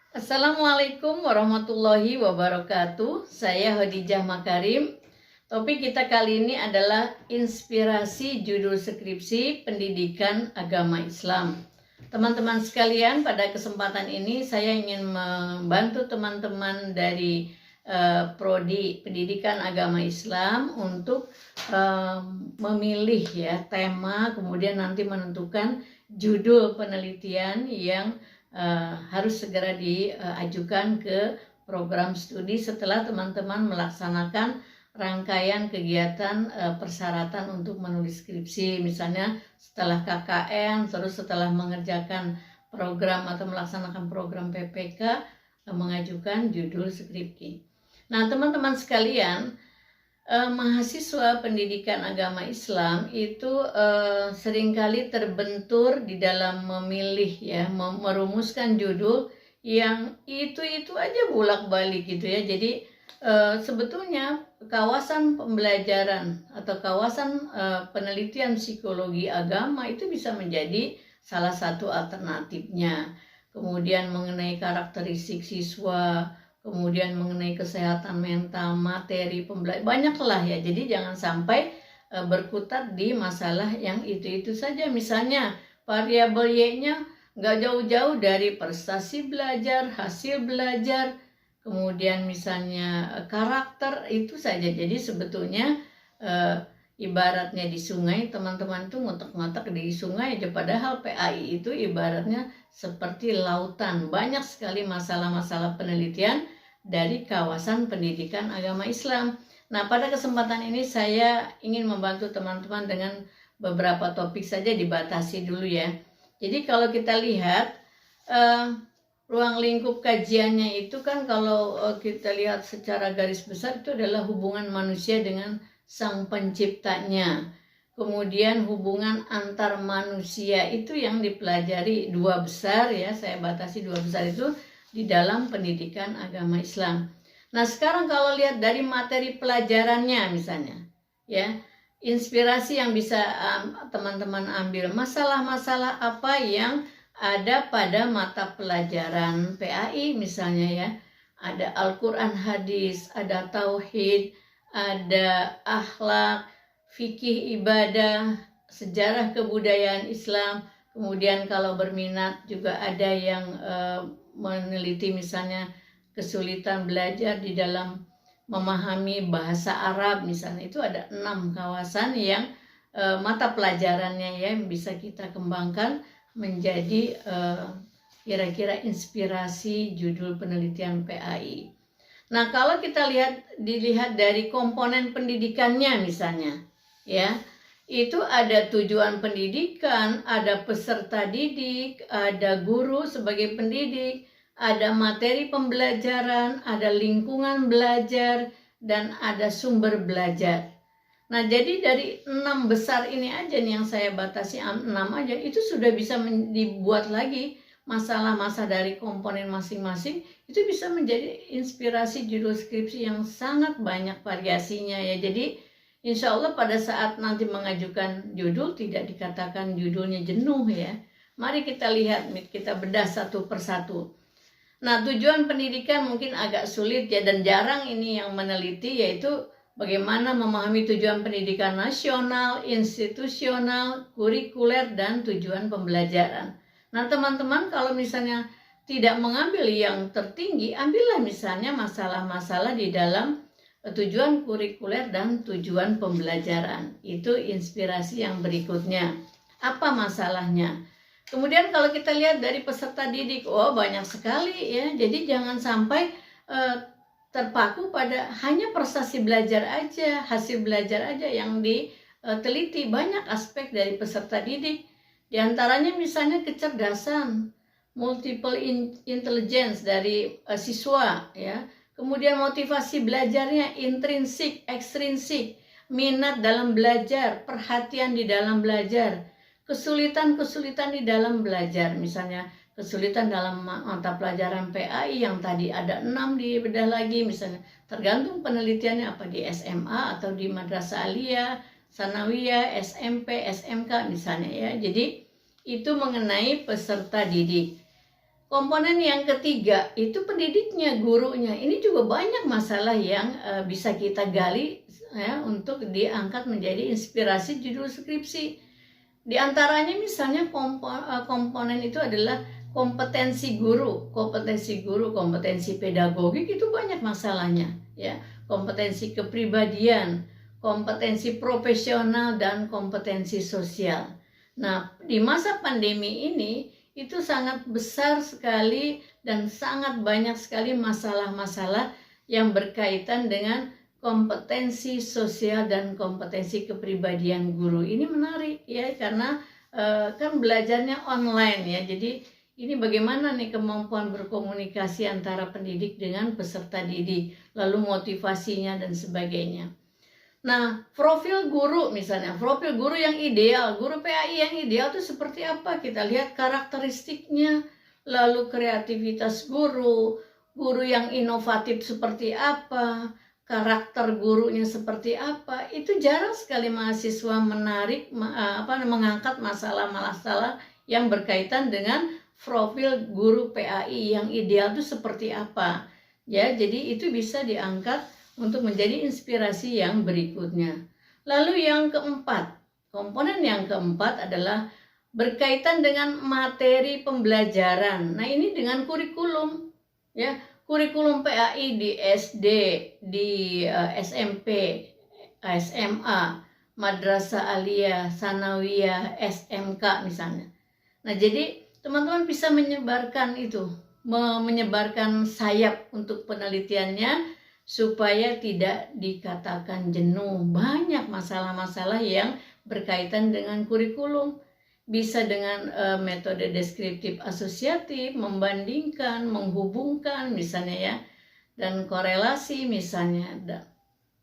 Assalamualaikum warahmatullahi wabarakatuh. Saya Khadijah Makarim. Topik kita kali ini adalah inspirasi judul skripsi pendidikan agama Islam. Teman-teman sekalian, pada kesempatan ini saya ingin membantu teman-teman dari Prodi Pendidikan Agama Islam untuk memilih ya tema, kemudian nanti menentukan judul penelitian yang harus segera diajukan ke program studi setelah teman-teman melaksanakan rangkaian kegiatan persyaratan untuk menulis skripsi, misalnya setelah KKN, terus setelah mengerjakan program atau melaksanakan program PPK, mengajukan judul skripsi. Nah, teman-teman sekalian, mahasiswa pendidikan agama Islam itu seringkali terbentur di dalam memilih ya, merumuskan judul yang itu aja bolak-balik gitu ya. Jadi sebetulnya kawasan pembelajaran atau kawasan penelitian psikologi agama itu bisa menjadi salah satu alternatifnya. Kemudian mengenai karakteristik siswa, kemudian mengenai kesehatan mental, materi pembelajaran, banyaklah ya. Jadi jangan sampai berkutat di masalah yang itu saja. Misalnya variabel Y-nya nggak jauh-jauh dari prestasi belajar, hasil belajar, kemudian misalnya karakter, itu saja. Jadi sebetulnya ibaratnya di sungai, teman-teman tuh ngotak-ngotak di sungai aja, padahal PAI itu ibaratnya seperti lautan. Banyak sekali masalah-masalah penelitian dari kawasan pendidikan agama Islam. Nah, pada kesempatan ini saya ingin membantu teman-teman dengan beberapa topik saja, dibatasi dulu ya. Jadi kalau kita lihat ruang lingkup kajiannya itu kan, kalau kita lihat secara garis besar, itu adalah hubungan manusia dengan sang penciptanya. Kemudian hubungan antar manusia itu yang dipelajari dua besar ya, saya batasi dua besar itu di dalam pendidikan agama Islam. Nah, sekarang kalau lihat dari materi pelajarannya misalnya ya, inspirasi yang bisa teman-teman ambil, masalah-masalah apa yang ada pada mata pelajaran PAI misalnya ya. Ada Al-Quran, hadis, ada tauhid, ada akhlak, fikih ibadah, sejarah kebudayaan Islam. Kemudian kalau berminat juga ada yang meneliti misalnya kesulitan belajar di dalam memahami bahasa Arab misalnya. Itu ada 6 kawasan yang mata pelajarannya ya, yang bisa kita kembangkan menjadi kira-kira inspirasi judul penelitian PAI. Nah, kalau kita dilihat dari komponen pendidikannya misalnya ya, itu ada tujuan pendidikan, ada peserta didik, ada guru sebagai pendidik, ada materi pembelajaran, ada lingkungan belajar, dan ada sumber belajar. Nah, jadi dari 6 besar ini aja nih, yang saya batasi 6 aja, itu sudah bisa dibuat lagi masalah-masalah dari komponen masing-masing, itu bisa menjadi inspirasi judul skripsi yang sangat banyak variasinya ya. Jadi insya Allah pada saat nanti mengajukan judul tidak dikatakan judulnya jenuh ya. Mari kita lihat, kita bedah satu persatu. Nah, tujuan pendidikan mungkin agak sulit ya, dan jarang ini yang meneliti, yaitu bagaimana memahami tujuan pendidikan nasional, institusional, kurikuler, dan tujuan pembelajaran. Nah, teman-teman kalau misalnya tidak mengambil yang tertinggi, ambillah misalnya masalah-masalah di dalam tujuan kurikuler dan tujuan pembelajaran. Itu inspirasi yang berikutnya. Apa masalahnya? Kemudian kalau kita lihat dari peserta didik, banyak sekali ya. Jadi jangan sampai terpaku pada hanya prestasi belajar aja, hasil belajar aja yang diteliti. Banyak aspek dari peserta didik. Di antaranya misalnya kecerdasan, multiple intelligence dari siswa ya. Kemudian motivasi belajarnya, intrinsik, ekstrinsik, minat dalam belajar, perhatian di dalam belajar, kesulitan-kesulitan di dalam belajar, misalnya kesulitan dalam mata pelajaran PAI yang tadi ada 6 dibedah lagi, misalnya tergantung penelitiannya apa, di SMA atau di Madrasah Aliyah, Sanawiyah, SMP, SMK misalnya ya. Jadi itu mengenai peserta didik. komponen yang ketiga itu pendidiknya, gurunya. Ini juga banyak masalah yang bisa kita gali ya, untuk diangkat menjadi inspirasi judul skripsi. Di antaranya misalnya komponen itu adalah kompetensi guru, kompetensi pedagogik itu banyak masalahnya ya, kompetensi kepribadian, kompetensi profesional dan kompetensi sosial. Nah, di masa pandemi ini itu sangat besar sekali dan sangat banyak sekali masalah-masalah yang berkaitan dengan kompetensi sosial dan kompetensi kepribadian guru. Ini menarik ya, karena kan belajarnya online ya. Jadi ini bagaimana nih kemampuan berkomunikasi antara pendidik dengan peserta didik, lalu motivasinya dan sebagainya. Nah, profil guru misalnya, profil guru yang ideal, guru PAI yang ideal itu seperti apa? Kita lihat karakteristiknya, lalu kreativitas guru, guru yang inovatif seperti apa, karakter gurunya seperti apa. Itu jarang sekali mahasiswa mengangkat masalah-masalah yang berkaitan dengan profil guru PAI yang ideal itu seperti apa. Ya, jadi itu bisa diangkat untuk menjadi inspirasi yang berikutnya. Lalu yang keempat, komponen yang keempat adalah berkaitan dengan materi pembelajaran. Nah, ini dengan kurikulum ya, kurikulum PAI di SD, di SMP, SMA, Madrasah Aliyah, Sanawiyah, SMK misalnya. Nah, jadi teman-teman bisa menyebarkan itu, menyebarkan sayap untuk penelitiannya supaya tidak dikatakan jenuh. Banyak masalah-masalah yang berkaitan dengan kurikulum. Bisa dengan metode deskriptif asosiatif, membandingkan, menghubungkan misalnya ya, dan korelasi misalnya.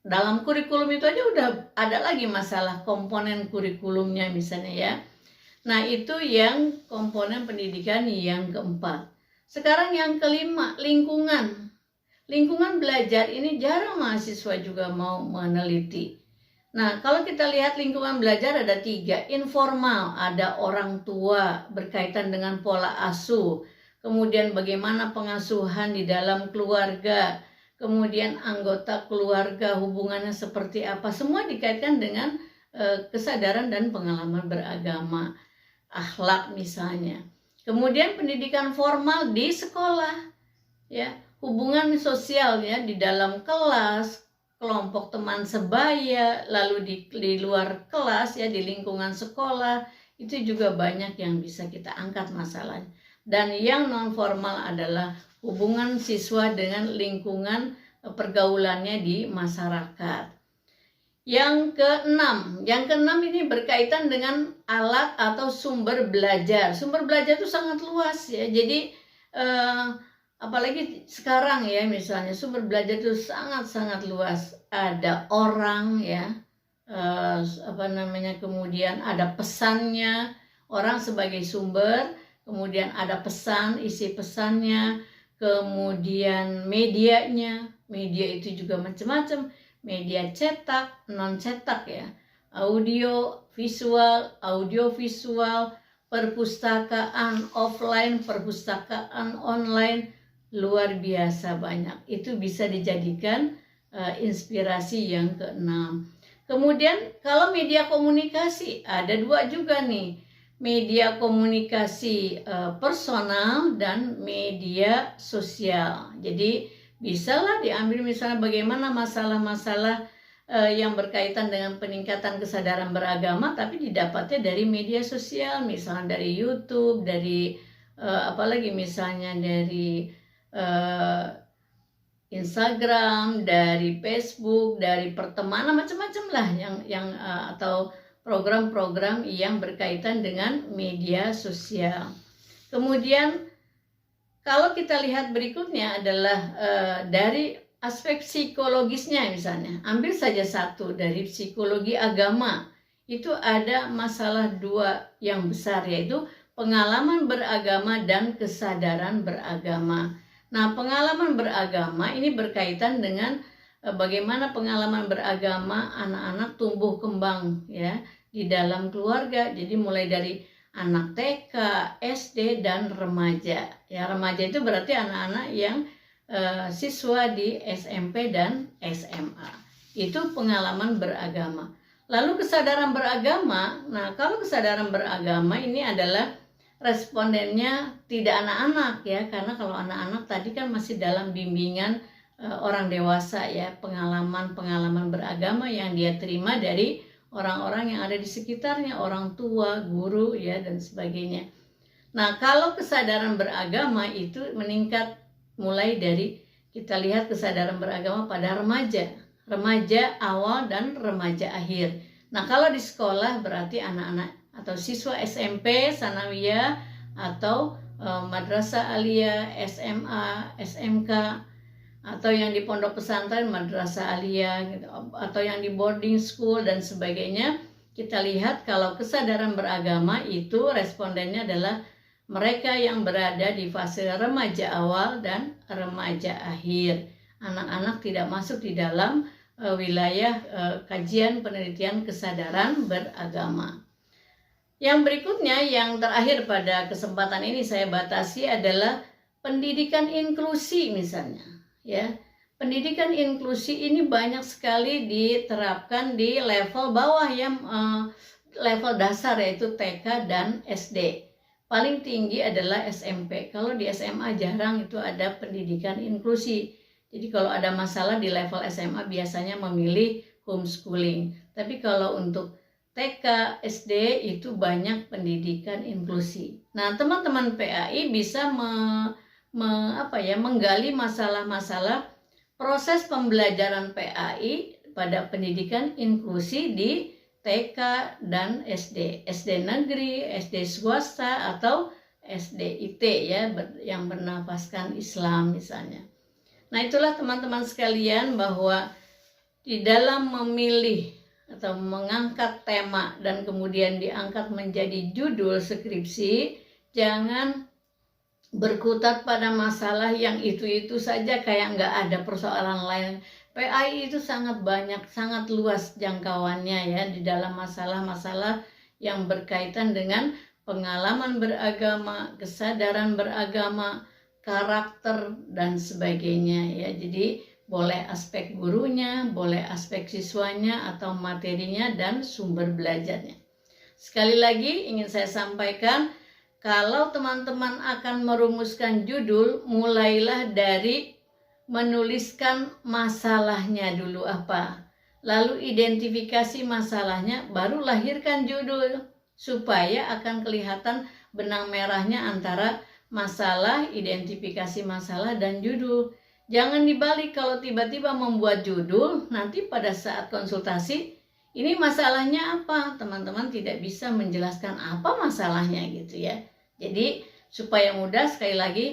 Dalam kurikulum itu aja udah ada lagi masalah komponen kurikulumnya misalnya ya. Nah, itu yang komponen pendidikan yang keempat. Sekarang yang kelima, lingkungan. Lingkungan belajar ini jarang mahasiswa juga mau meneliti. Nah, kalau kita lihat lingkungan belajar ada 3. Informal, ada orang tua berkaitan dengan pola asuh. Kemudian bagaimana pengasuhan di dalam keluarga. Kemudian anggota keluarga hubungannya seperti apa. Semua dikaitkan dengan kesadaran dan pengalaman beragama. Akhlak misalnya. Kemudian pendidikan formal di sekolah. Ya, hubungan sosial ya di dalam kelas, kelompok teman sebaya, lalu di luar kelas ya, di lingkungan sekolah, itu juga banyak yang bisa kita angkat masalahnya. Dan yang non formal adalah hubungan siswa dengan lingkungan pergaulannya di masyarakat. Yang keenam ini berkaitan dengan alat atau sumber belajar. Sumber belajar itu sangat luas ya. Jadi apalagi sekarang ya, misalnya sumber belajar itu sangat-sangat luas. Ada orang ya, kemudian ada pesannya, orang sebagai sumber, kemudian ada pesan, isi pesannya, kemudian medianya, media itu juga macam-macam, media cetak, non cetak ya, audio visual, perpustakaan offline, perpustakaan online, luar biasa banyak. Itu bisa dijadikan inspirasi yang keenam. Kemudian kalau media komunikasi ada 2 juga nih, media komunikasi personal dan media sosial. Jadi bisalah diambil misalnya bagaimana masalah-masalah yang berkaitan dengan peningkatan kesadaran beragama, tapi didapatnya dari media sosial, misalnya dari YouTube, dari apalagi misalnya dari Instagram, dari Facebook, dari pertemanan, macam-macam lah yang atau program-program yang berkaitan dengan media sosial. Kemudian kalau kita lihat berikutnya adalah dari aspek psikologisnya misalnya. Ambil saja satu dari psikologi agama. Itu ada masalah 2 yang besar, yaitu pengalaman beragama dan kesadaran beragama. Nah, pengalaman beragama ini berkaitan dengan bagaimana pengalaman beragama anak-anak tumbuh kembang ya di dalam keluarga. Jadi mulai dari anak TK, SD, dan remaja. Ya, remaja itu berarti anak-anak yang siswa di SMP dan SMA. Itu pengalaman beragama. Lalu kesadaran beragama, nah kalau kesadaran beragama ini adalah respondennya tidak anak-anak ya, karena kalau anak-anak tadi kan masih dalam bimbingan orang dewasa ya, pengalaman-pengalaman beragama yang dia terima dari orang-orang yang ada di sekitarnya, orang tua, guru ya, dan sebagainya. Nah, kalau kesadaran beragama itu meningkat mulai dari kita lihat kesadaran beragama pada remaja awal dan remaja akhir. Nah, kalau di sekolah berarti anak-anak atau siswa SMP, sanawiyah, atau madrasah aliyah, SMA, SMK, atau yang di pondok pesantren, madrasah aliyah, gitu, atau yang di boarding school dan sebagainya. Kita lihat kalau kesadaran beragama itu respondennya adalah mereka yang berada di fase remaja awal dan remaja akhir. Anak-anak tidak masuk di dalam wilayah kajian penelitian kesadaran beragama. Yang berikutnya, yang terakhir pada kesempatan ini saya batasi adalah pendidikan inklusi misalnya. Ya, pendidikan inklusi ini banyak sekali diterapkan di level bawah yang level dasar, yaitu TK dan SD. Paling tinggi adalah SMP. Kalau di SMA jarang itu ada pendidikan inklusi. Jadi kalau ada masalah di level SMA biasanya memilih homeschooling. Tapi kalau untuk TK, SD itu banyak pendidikan inklusi. Nah, teman-teman PAI bisa menggali masalah-masalah proses pembelajaran PAI pada pendidikan inklusi di TK dan SD, SD negeri, SD swasta, atau SDIT ya, yang bernafaskan Islam misalnya. Nah, itulah teman-teman sekalian bahwa di dalam memilih atau mengangkat tema dan kemudian diangkat menjadi judul skripsi, jangan berkutat pada masalah yang itu-itu saja kayak nggak ada persoalan lain. PAI itu sangat banyak, sangat luas jangkauannya ya, di dalam masalah-masalah yang berkaitan dengan pengalaman beragama, kesadaran beragama, karakter, dan sebagainya ya. Jadi boleh aspek gurunya, boleh aspek siswanya atau materinya dan sumber belajarnya. Sekali lagi ingin saya sampaikan, kalau teman-teman akan merumuskan judul, mulailah dari menuliskan masalahnya dulu apa. Lalu identifikasi masalahnya, baru lahirkan judul. Supaya akan kelihatan benang merahnya antara masalah, identifikasi masalah, dan judul. Jangan dibalik, kalau tiba-tiba membuat judul, nanti pada saat konsultasi, ini masalahnya apa? Teman-teman tidak bisa menjelaskan apa masalahnya gitu ya. Jadi supaya mudah, sekali lagi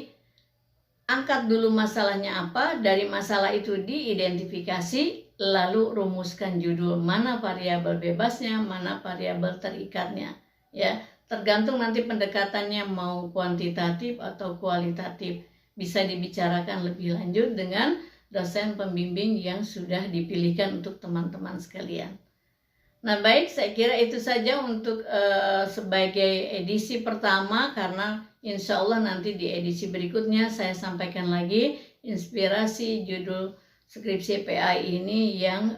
angkat dulu masalahnya apa, dari masalah itu diidentifikasi, lalu rumuskan judul, mana variabel bebasnya, mana variabel terikatnya ya. Tergantung nanti pendekatannya mau kuantitatif atau kualitatif, bisa dibicarakan lebih lanjut dengan dosen pembimbing yang sudah dipilihkan untuk teman-teman sekalian. Nah baik, saya kira itu saja untuk sebagai edisi pertama, karena insya Allah nanti di edisi berikutnya saya sampaikan lagi inspirasi judul skripsi PAI ini yang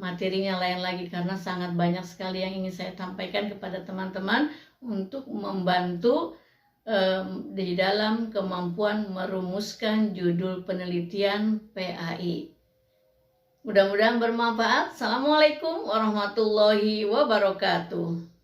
materinya lain lagi, karena sangat banyak sekali yang ingin saya sampaikan kepada teman-teman untuk membantu di dalam kemampuan merumuskan judul penelitian PAI. Mudah-mudahan bermanfaat. Assalamualaikum warahmatullahi wabarakatuh.